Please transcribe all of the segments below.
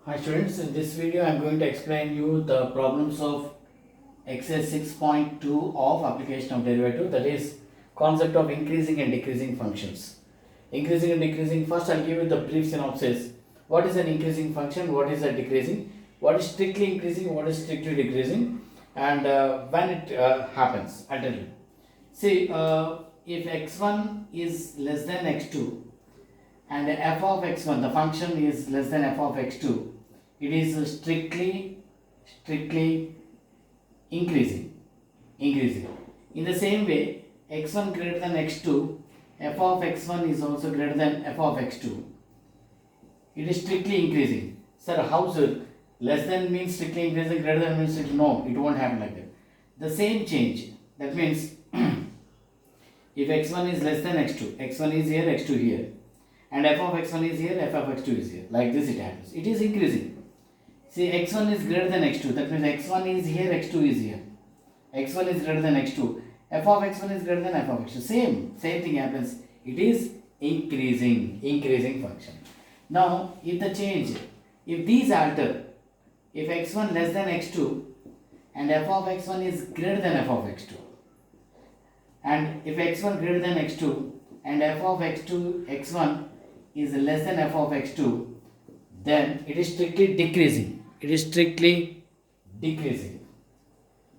Hi students, in this video I am going to explain you the problems of exercise 6.2 of application of derivative, that is concept of increasing and decreasing functions. Increasing and decreasing, first I will give you the brief synopsis. What is an increasing function, what is a decreasing, what is strictly increasing, what is strictly decreasing, and when it happens. I'll tell you. See, if x1 is less than x2 and f of x1, the function is less than f of x2, it is strictly increasing. In the same way, x1 greater than x2, f of x1 is also greater than f of x2. It is strictly increasing. Sir, how sir? Less than means strictly increasing, greater than means strictly, no, it won't happen like that. The same change, that means if x1 is less than x2, x1 is here, x2 here, and f of x1 is here, f of x2 is here, like this it happens. It is increasing. See, x1 is greater than x2, that means x1 is here, x2 is here. x1 is greater than x2, f of x1 is greater than f of x2. Same thing happens. It is increasing function. Now, if the change, if these alter, if x1 less than x2 and f of x1 is greater than f of x2, and if x1 greater than x2 and f of x1 is less than f of x2, then it is strictly decreasing. It is strictly decreasing.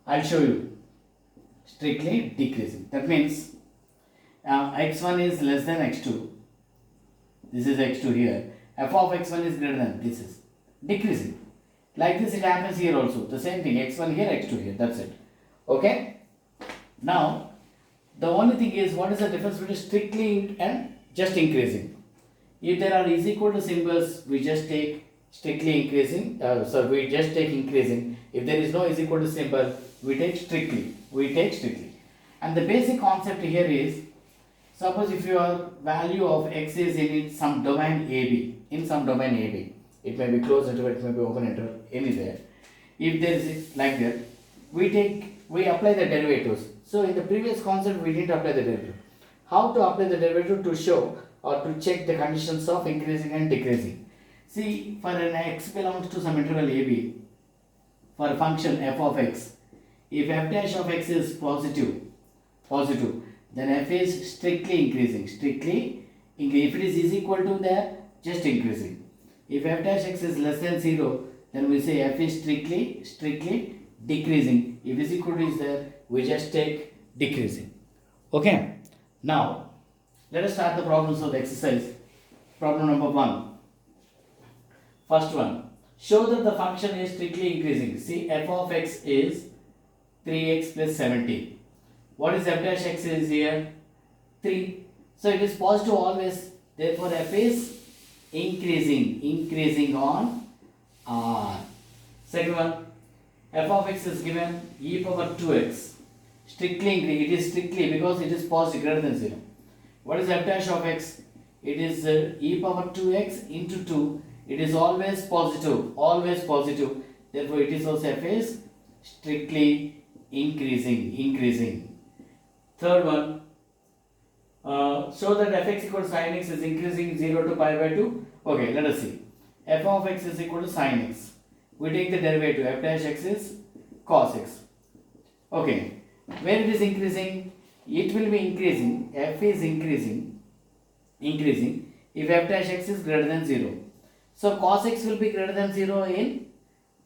I'll show you. Strictly decreasing. That means x1 is less than x2. This is x2 here. F of x1 is greater than, this is decreasing. Like this it happens here also. The same thing, x1 here, x2 here. That's it. Okay? Now, the only thing is, what is the difference between strictly and just increasing? If there are is equal to symbols, we just take strictly increasing, we just take increasing. If there is no is equal to symbol, we take strictly. And the basic concept here is, suppose if your value of x is in some domain AB, it may be closed interval, it may be open interval, anywhere. If there is like that, we apply the derivatives. So in the previous concept, we didn't apply the derivative. How to apply the derivative? To show or to check the conditions of increasing and decreasing. See, for an x belongs to some interval AB, for a function f of x, if f dash of x is positive, then f is strictly increasing. If it is equal to that, just increasing. If f dash x is less than 0, then we say f is strictly decreasing. If is equal to is there, we just take decreasing. Okay. Now, let us start the problems of the exercise. Problem number 1. First one. Show that the function is strictly increasing. See, f of x is 3x plus 17. What is f dash x is here? 3. So it is positive always. Therefore, f is increasing on r. Second one. F of x is given e power 2x. Strictly increasing. It is strictly because it is positive, greater than 0. What is f dash of x? It is e power 2x into 2. It is always positive. Therefore, it is also f is strictly increasing. Third one. Show that fx equal to sin x is increasing 0 to pi by 2. Okay, let us see. F of x is equal to sin x. We take the derivative. F dash x is cos x. Okay. Where it is increasing? It will be increasing. F is increasing if f dash x is greater than 0. So cos x will be greater than 0 in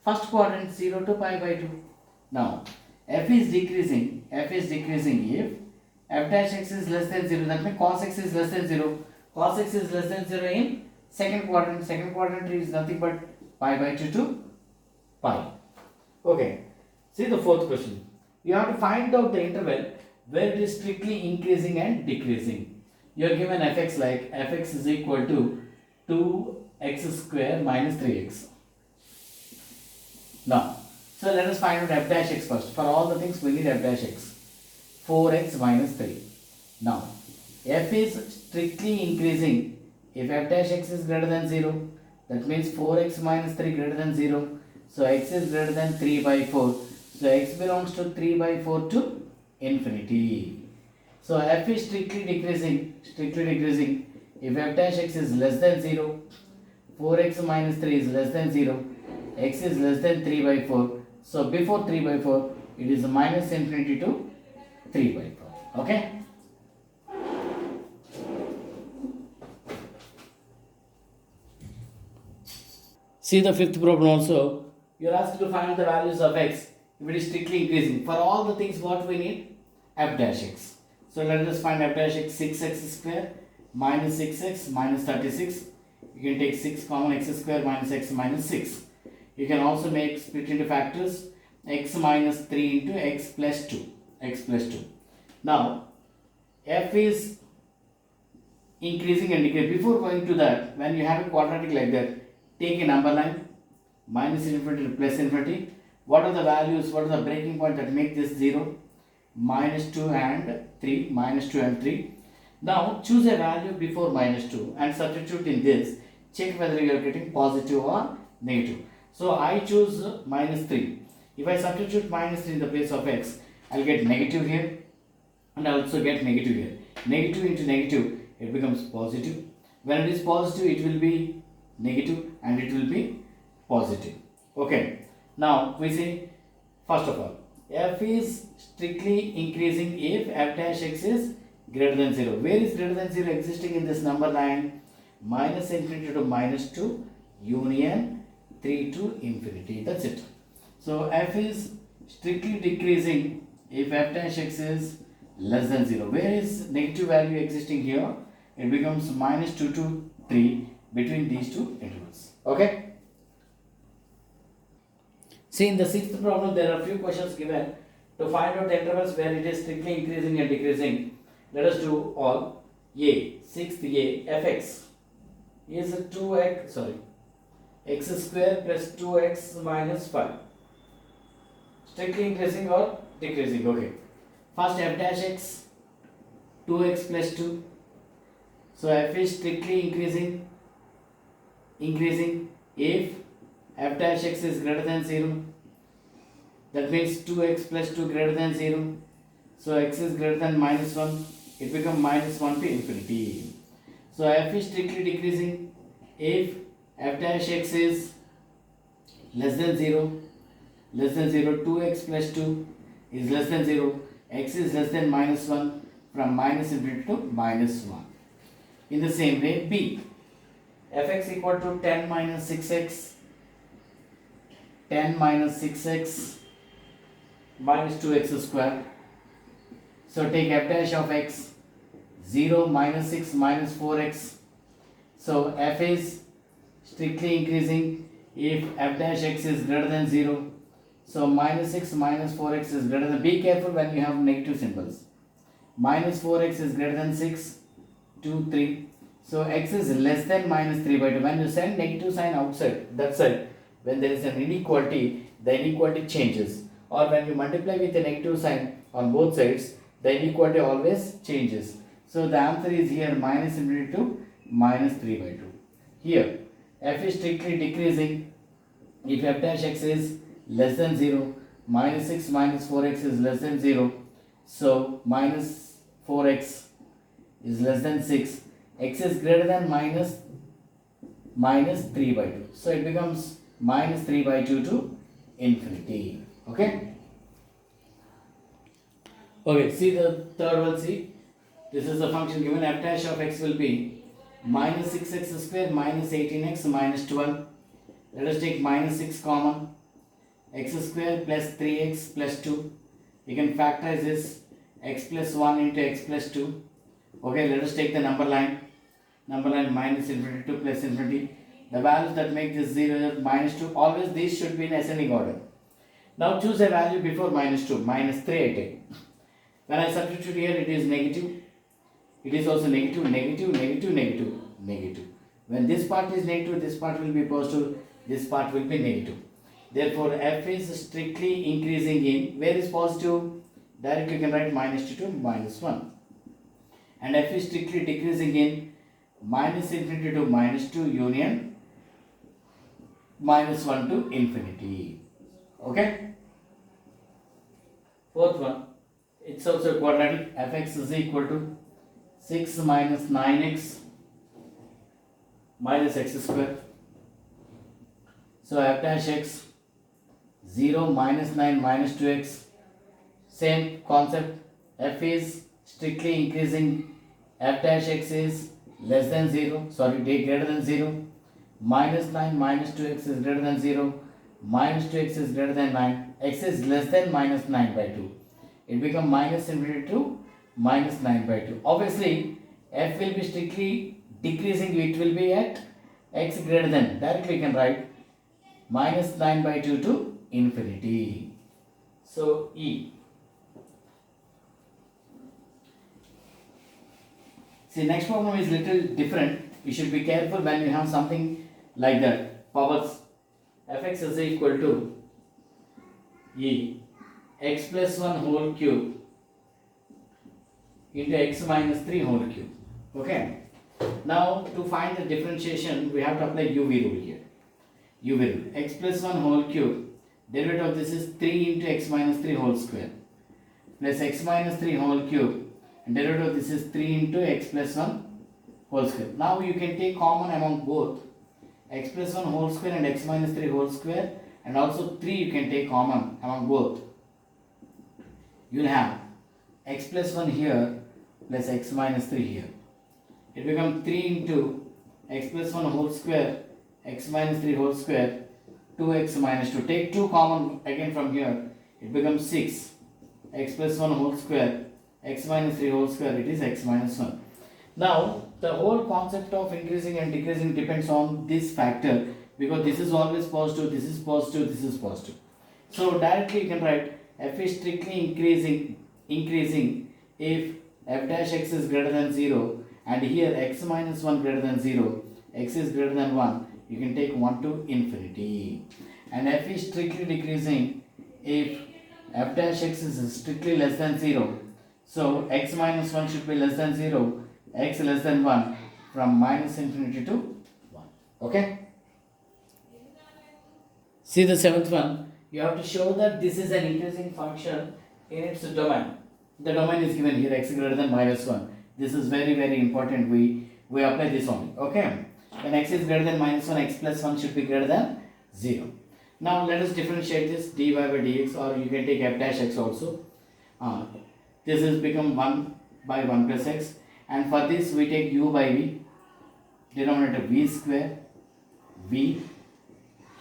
first quadrant, 0 to pi by 2. Now, f is decreasing if f dash x is less than 0. That means cos x is less than 0. Cos x is less than 0 in second quadrant. Second quadrant is nothing but pi by 2 to pi. Okay. See the fourth question. You have to find out the interval where it is strictly increasing and decreasing. You are given fx like fx is equal to 2x square minus 3x. Now, so let us find out f dash x first. For all the things we need f dash x. 4x minus 3. Now, f is strictly increasing if f dash x is greater than 0. That means 4x minus 3 greater than 0. So x is greater than 3 by 4. So x belongs to 3 by 4 to infinity. So f is strictly decreasing if f dash x is less than 0. 4x minus 3 is less than 0, x is less than 3 by 4. So before 3 by 4, it is minus infinity to 3 by 4. Okay? See the fifth problem also. You are asked to find the values of x if it is strictly increasing. For all the things what we need? F dash x. So let us find f dash x. 6x square minus 6x minus 36. You can take 6 common, x square minus x minus 6. You can also make split into factors, x minus 3 into x plus 2. X plus 2. Now, f is increasing and decreasing. Before going to that, when you have a quadratic like that, take a number line, minus infinity to plus infinity. What are the values, what are the breaking point that make this 0? Minus 2 and 3, minus 2 and 3. Now, choose a value before minus 2 and substitute in this. Check whether you are getting positive or negative. So, I choose minus 3. If I substitute minus 3 in the place of x, I will get negative here and I also get negative here. Negative into negative, it becomes positive. When it is positive, it will be negative and it will be positive. Okay. Now, we see, first of all, f is strictly increasing if f dash x is greater than 0. Where is greater than 0 existing in this number line? Minus infinity to minus 2 union 3 to infinity. That's it. So f is strictly decreasing if f dash x is less than 0. Where is negative value existing here? It becomes minus 2 to 3 between these two intervals. Okay. See, in the sixth problem, there are few questions given to find out the intervals where it is strictly increasing and decreasing. Let us do all. A, sixth A, fx is 2x, x square plus 2x minus 5. Strictly increasing or decreasing? Okay. First f dash x, 2x plus 2. So f is strictly increasing if f dash x is greater than 0. That means 2x plus 2 greater than 0. So x is greater than minus 1. It becomes minus 1 to infinity. So f is strictly decreasing if f dash x is less than 0. 2x plus 2 is less than 0. X is less than minus 1, from minus infinity to minus 1. In the same way, b, fx equal to 10 minus 6x. 10 minus 6x minus 2x square. So take f dash of x, 0 minus 6 minus 4x. So f is strictly increasing if f dash x is greater than 0. So minus 6 minus 4x is greater than, be careful when you have negative symbols. Minus 4x is greater than 6, 2, 3. So x is less than minus 3 by 2. When you send negative sign outside, that side, when there is an inequality, the inequality changes. Or when you multiply with a negative sign on both sides, the inequality always changes. So the answer is here minus infinity to minus 3 by 2. Here, f is strictly decreasing if f dash x is less than 0. Minus 6 minus 4x is less than 0. So minus 4x is less than 6. X is greater than minus 3 by 2. So it becomes minus 3 by 2 to infinity. Okay? Okay, see the third one, see. This is the function given, f dash of x will be minus 6x square minus 18x minus 12. Let us take minus 6 common. X square plus 3x plus 2. You can factorize this, x plus 1 into x plus 2. Okay, let us take the number line. Number line minus infinity to plus infinity. The values that make this 0 is minus 2. Always these should be in ascending order. Now choose a value before minus 2. Minus 3 I take. When I substitute here, it is negative. It is also negative, negative, negative, negative, negative. When this part is negative, this part will be positive, this part will be negative. Therefore, f is strictly increasing in, where is positive? Directly you can write minus 2 to minus 1. And f is strictly decreasing in minus infinity to minus 2 union minus 1 to infinity. Okay? Fourth one, it's also quadratic. Fx is equal to 6 minus 9x minus x square. So f dash x 0 minus 9 minus 2x. Same concept. F is strictly increasing. F dash x is less than 0. Sorry, greater than 0. Minus 9 minus 2x is greater than 0. Minus 2x is greater than 9. X is less than minus 9 by 2. It becomes minus infinity to minus 9 by 2. Obviously, f will be strictly decreasing. It will be at x greater than. Directly we can write minus 9 by 2 to infinity. So, E. See, next problem is little different. You should be careful when you have something like that. Powers fx is equal to E x plus 1 whole cube into x minus 3 whole cube. Okay. Now, to find the differentiation, we have to apply UV rule here. UV rule. X plus 1 whole cube. Derivative of this is 3 into x minus 3 whole square. Plus x minus 3 whole cube. And derivative of this is 3 into x plus 1 whole square. Now, you can take common among both. X plus 1 whole square and x minus 3 whole square. And also 3 you can take common among both. You will have x plus 1 here plus x minus 3 here. It becomes 3 into x plus 1 whole square, x minus 3 whole square, 2x minus 2. Take 2 common again from here. It becomes 6. X plus 1 whole square, x minus 3 whole square, it is x minus 1. Now, the whole concept of increasing and decreasing depends on this factor, because this is always positive, this is positive, this is positive. So, directly you can write f is strictly increasing if f dash x is greater than 0, and here x minus 1 greater than 0, x is greater than 1, you can take 1 to infinity. And f is strictly decreasing if f dash x is strictly less than 0. So x minus 1 should be less than 0, x less than 1, from minus infinity to 1. Okay? See the seventh one. You have to show that this is an increasing function in its domain. The domain is given here, x greater than minus 1. This is very, very important. We apply this only. Okay? When x is greater than minus 1, x plus 1 should be greater than 0. Now let us differentiate this dy by dx, or you can take f dash x also. This is become 1 by 1 plus x. And for this we take u by v. Denominator v square, v,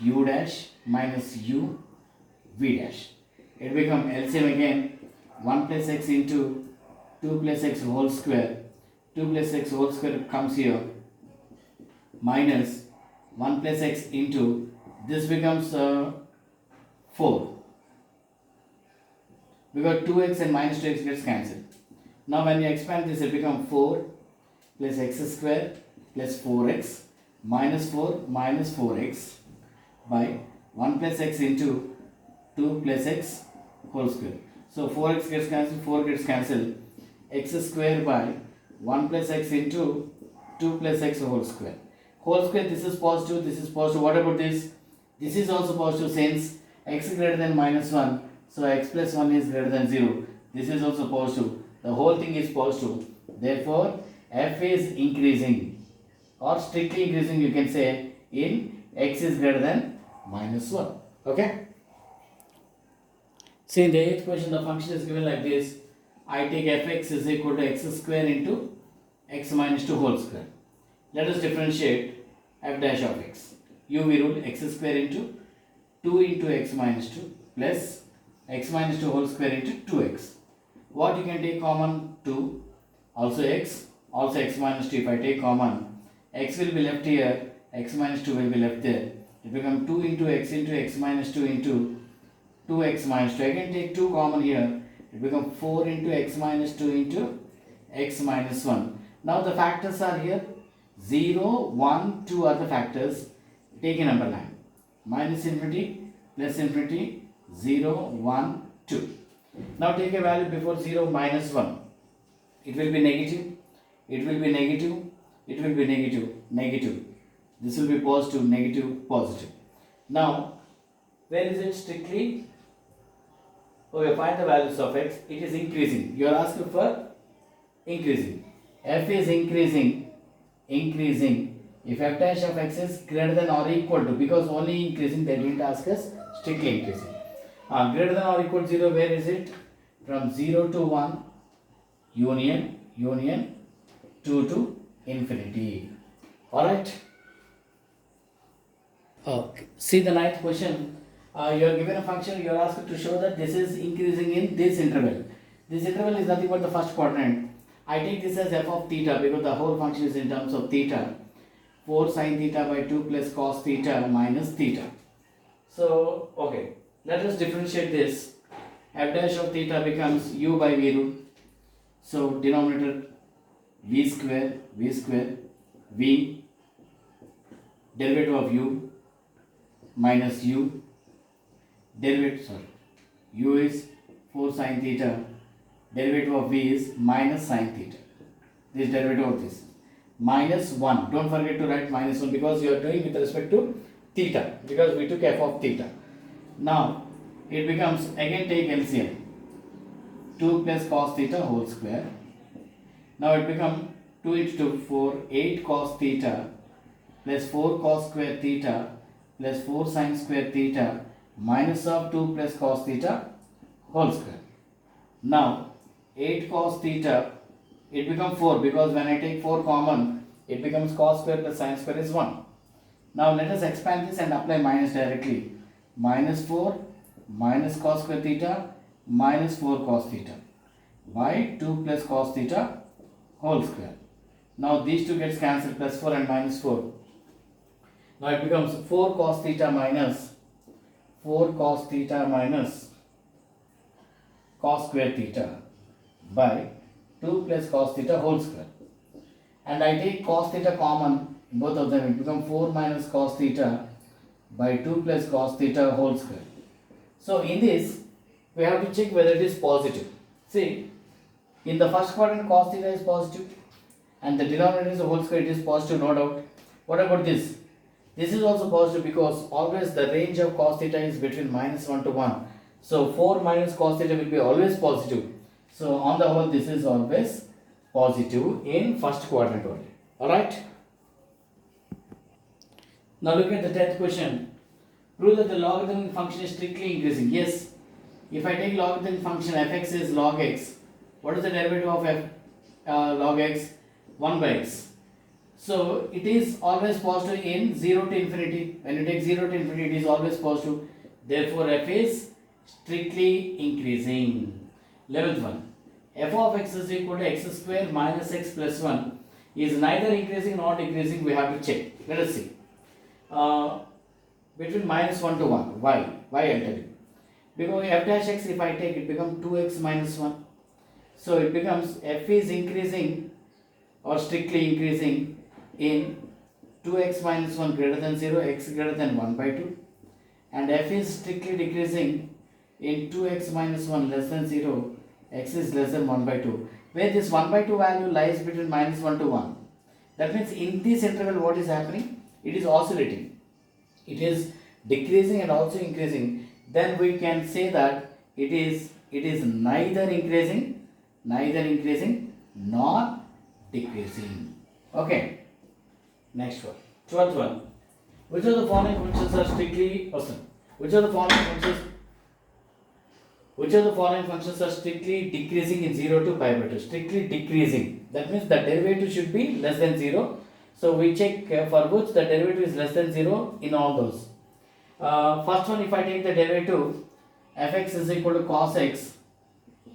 u dash minus u, v dash. It become LCM again, 1 plus x into 2 plus x whole square. 2 plus x whole square comes here, minus 1 plus x into, this becomes 4. Because 2x and minus 2x gets cancelled. Now when you expand this, it becomes 4 plus x square plus 4x minus 4 minus 4x by 1 plus x into 2 plus x whole square. So 4x gets cancelled, 4 gets cancelled. X square by 1 plus x into 2 plus x whole square. Whole square, this is positive, this is positive. What about this? This is also positive since x greater than minus 1. So x plus 1 is greater than 0. This is also positive. The whole thing is positive. Therefore, f is increasing, or strictly increasing you can say, in x is greater than minus 1. Okay? See, in the 8th question, the function is given like this. I take fx is equal to x square into x minus 2 whole square. Let us differentiate f dash of x. UV rule, x square into 2 into x minus 2 plus x minus 2 whole square into 2x. What you can take common? 2, also x minus 2. If I take common, x will be left here, x minus 2 will be left there. It becomes 2 into x minus 2 into 2x minus 2. I can take 2 common here. It becomes 4 into x minus 2 into x minus 1. Now the factors are here. 0, 1, 2 are the factors. Take a number line. Minus infinity, plus infinity, 0, 1, 2. Now take a value before 0, minus 1. It will be negative. It will be negative. It will be negative. Negative. This will be positive, negative, positive. Now, where is it strictly? Okay, find the values of x. It is increasing. You are asking for increasing. F is increasing If f dash of x is greater than or equal to, because only increasing, they didn't ask us strictly increasing. Greater than or equal to 0, where is it? From 0 to 1, union 2 to infinity. Alright? Okay. See the ninth question. You are given a function, you are asked to show that this is increasing in this interval. This interval is nothing but the first quadrant. I take this as f of theta because the whole function is in terms of theta. 4 sin theta by 2 plus cos theta minus theta. So, okay, let us differentiate this. F dash of theta becomes u by v root. So, denominator v square, v derivative of u minus u, u is 4 sin theta, derivative of v is minus sin theta. This derivative of this. Minus 1. Don't forget to write minus 1 because you are doing with respect to theta, because we took f of theta. Now it becomes, again take LCM, 2 plus cos theta whole square. Now it becomes 2 into 2, 4, 8 cos theta plus 4 cos square theta plus 4 sin square theta minus of 2 plus cos theta whole square. Now 8 cos theta, it becomes 4 because when I take 4 common, it becomes cos square plus sin square is 1. Now let us expand this and apply minus directly. Minus 4 minus cos square theta minus 4 cos theta by 2 plus cos theta whole square. Now these two gets cancelled, plus 4 and minus 4. Now it becomes 4 cos theta minus cos square theta by 2 plus cos theta whole square. And I take cos theta common in both of them, it becomes 4 minus cos theta by 2 plus cos theta whole square. So in this, we have to check whether it is positive. See, in the first quadrant cos theta is positive and the denominator is a whole square, it is positive, no doubt. What about this? This is also positive because always the range of cos theta is between minus 1 to 1. So 4 minus cos theta will be always positive. So on the whole, this is always positive in first quadrant only. Alright? Now look at the 10th question. Prove that the logarithmic function is strictly increasing. Yes. If I take logarithmic function fx is log x, what is the derivative of f log x? 1 by x. So it is always positive in 0 to infinity. When you take 0 to infinity, it is always positive. Therefore, f is strictly increasing. 11th one. F of x is equal to x square minus x plus 1 is neither increasing nor decreasing. We have to check. Let us see. Between minus 1 to 1. Why? Why I tell you. Because f dash x, if I take it, becomes 2x minus 1. So it becomes f is increasing or strictly increasing in 2x minus 1 greater than 0, x greater than 1 by 2. And f is strictly decreasing in 2x minus 1 less than 0, x is less than 1 by 2. Where this 1 by 2 value lies between minus 1 to 1. That means in this interval what is happening? It is oscillating. It is decreasing and also increasing. Then we can say that it is neither increasing nor decreasing. Okay. Next one. 12th one. Which of the following functions are strictly Which of the following functions are strictly decreasing in 0 to pi by 2? Strictly decreasing. That means the derivative should be less than 0. So we check for which the derivative is less than 0 in all those. First one, if I take the derivative, fx is equal to cos x,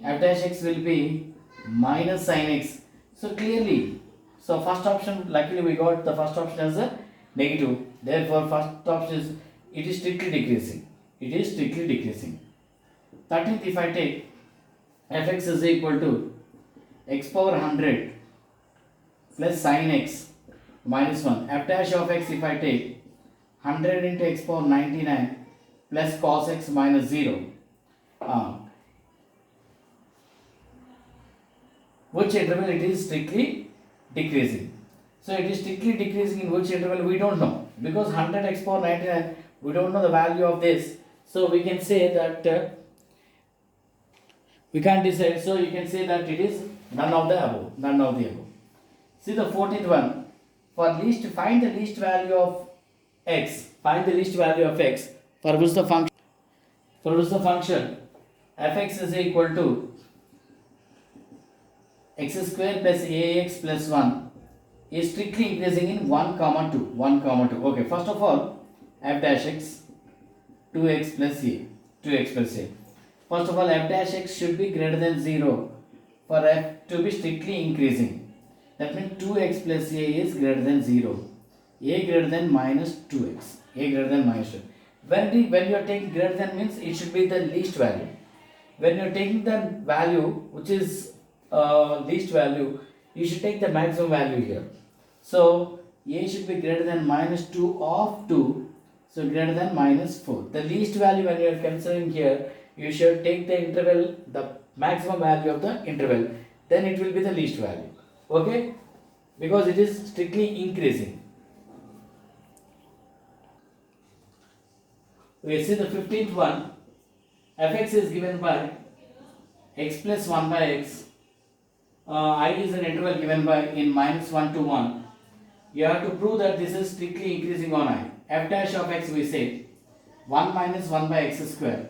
f dash x will be minus sin x. So clearly, so first option, luckily we got the first option as a negative. Therefore, first option is, it is strictly decreasing. 13th, if I take fx is equal to x power 100 plus sin x minus 1. F dash of x, if I take 100 into x power 99 plus cos x minus 0. Which interval it is strictly decreasing? So it is strictly decreasing in which interval we don't know, because 100 x power 99 we don't know the value of this. So we can say that we can't decide. So you can say that it is none of the above. See the 14th one. find the least value of x. Find the least value of x for which the function fx is equal to x square plus ax plus 1 is strictly increasing in 1 comma 2. 1 comma 2. Okay, first of all, f dash x 2x plus a. 2x plus a. First of all, f dash x should be greater than 0 for f to be strictly increasing. That means 2x plus a is greater than 0. A greater than minus 2x. A greater than minus 2. When you are taking greater than means it should be the least value. When you are taking the value which is least value, you should take the maximum value here. So a should be greater than minus 2 of 2. So greater than minus 4. The least value when you are considering here, you should take the interval, the maximum value of the interval. Then it will be the least value. Okay? Because it is strictly increasing. We see the 15th one. Fx is given by x plus 1 by x. I is an interval given by in minus 1 to 1. You have to prove that this is strictly increasing on I. F dash of x we say 1 minus 1 by x square.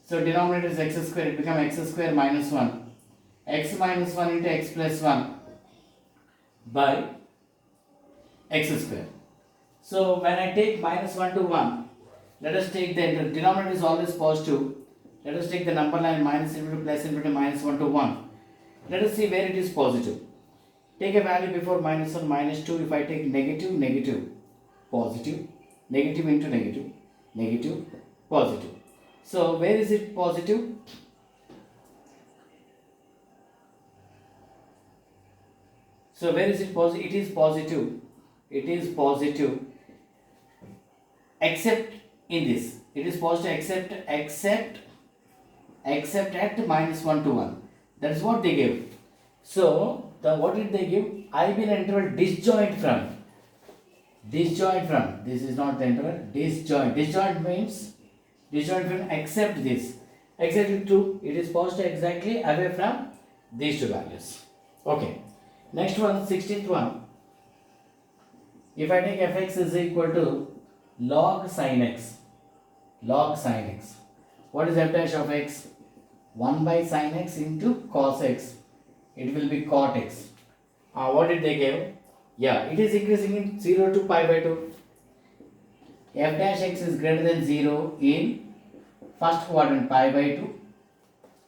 So denominator is x square, it becomes x square minus 1. X minus 1 into x plus 1 by x square. So when I take minus 1 to 1, let us take the denominator is always positive. Let us take the number line minus infinity plus infinity minus 1 to 1. Let us see where it is positive. Take a value before minus 1, minus 2. If I take negative, negative, positive, negative into negative, negative, positive. So where is it positive? So where is it positive? It is positive. It is positive. Except in this. It is positive except at minus 1 to 1. That is what they gave. So what did they give? I will interval disjoint from. Disjoint from. This is not the interval. Disjoint. Disjoint means disjoint from except this. Except to it is positive exactly away from these two values. Okay. Next one, 16th one. If I take fx is equal to log sin x. Log sin x. What is f dash of x? 1 by sin x into cos x. It will be cot x. What did they give? Yeah, it is increasing in 0 to pi by 2. F dash x is greater than 0 in first quadrant pi by 2.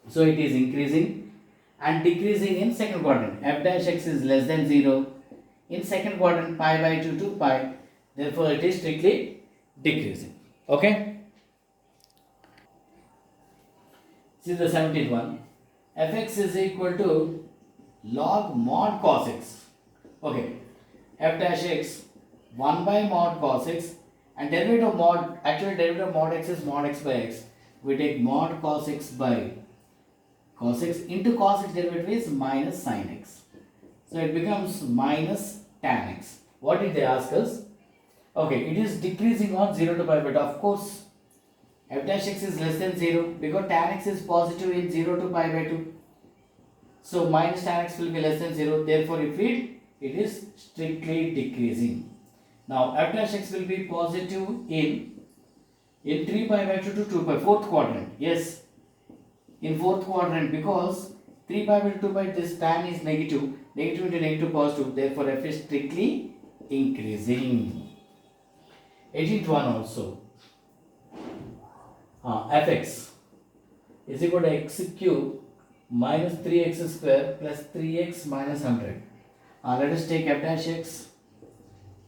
So it is increasing and decreasing in second quadrant. F dash x is less than 0 in second quadrant pi by 2 to pi. Therefore it is strictly decreasing. Okay? See the 17th one. Fx is equal to log mod cos x. Okay. F dash x 1 by mod cos x and derivative of mod, actually derivative of mod x is mod x by x. We take mod cos x by cos x into cos x derivative is minus sin x. So it becomes minus tan x. What did they ask us? Okay, it is decreasing on 0 to pi by 2. Of course, f dash x is less than 0 because tan x is positive in 0 to pi by 2. So minus tan x will be less than 0. Therefore, if it is strictly decreasing. Now f dash x will be positive in 3 pi by 2 to 2 pi, fourth quadrant. Yes, in fourth quadrant because 3 pi by 2 pi this tan is negative. Negative into negative positive. Therefore, f is strictly increasing. 18th one also. Fx is equal to x cube minus 3x square plus 3x minus 100. Let us take f dash x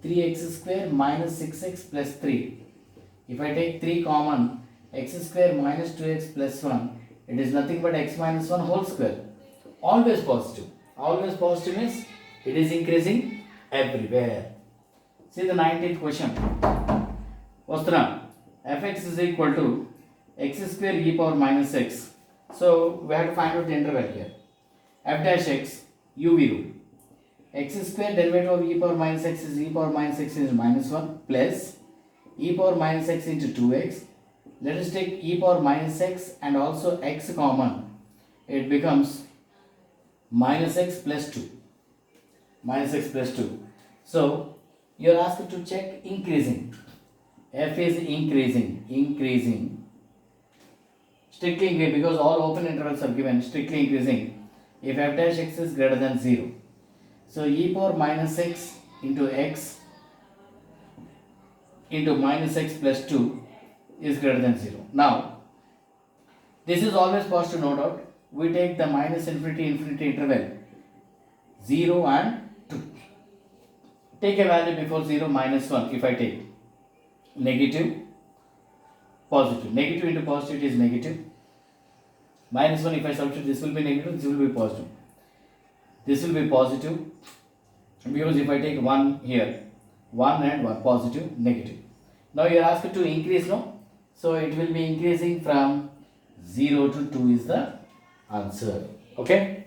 3x square minus 6x plus 3. If I take 3 common, x square minus 2x plus 1, it is nothing but x minus 1 whole square. Always positive. Always positive means it is increasing everywhere. See the 19th question. Vastra, fx is equal to x square e power minus x. So we have to find out the interval here. F dash x, UV rule. X square derivative of e power minus x is e power minus x is minus 1 plus e power minus x into 2x. Let us take e power minus x and also x common. It becomes minus x plus 2. Minus x plus 2. So you are asked to check increasing. F is increasing, strictly increasing because all open intervals are given, strictly increasing if f dash x is greater than 0. So e power minus x into x into minus x plus 2 is greater than 0. Now, this is always positive, no doubt. We take the minus infinity interval 0 and 2. Take a value before 0, minus 1. If I take negative, positive. Negative into positive is negative. Minus 1, if I substitute, this will be negative, this will be positive. This will be positive because if I take 1 here, 1 and 1, positive, negative. Now you are asked to increase, no? So it will be increasing from 0 to 2 is the answer. Okay?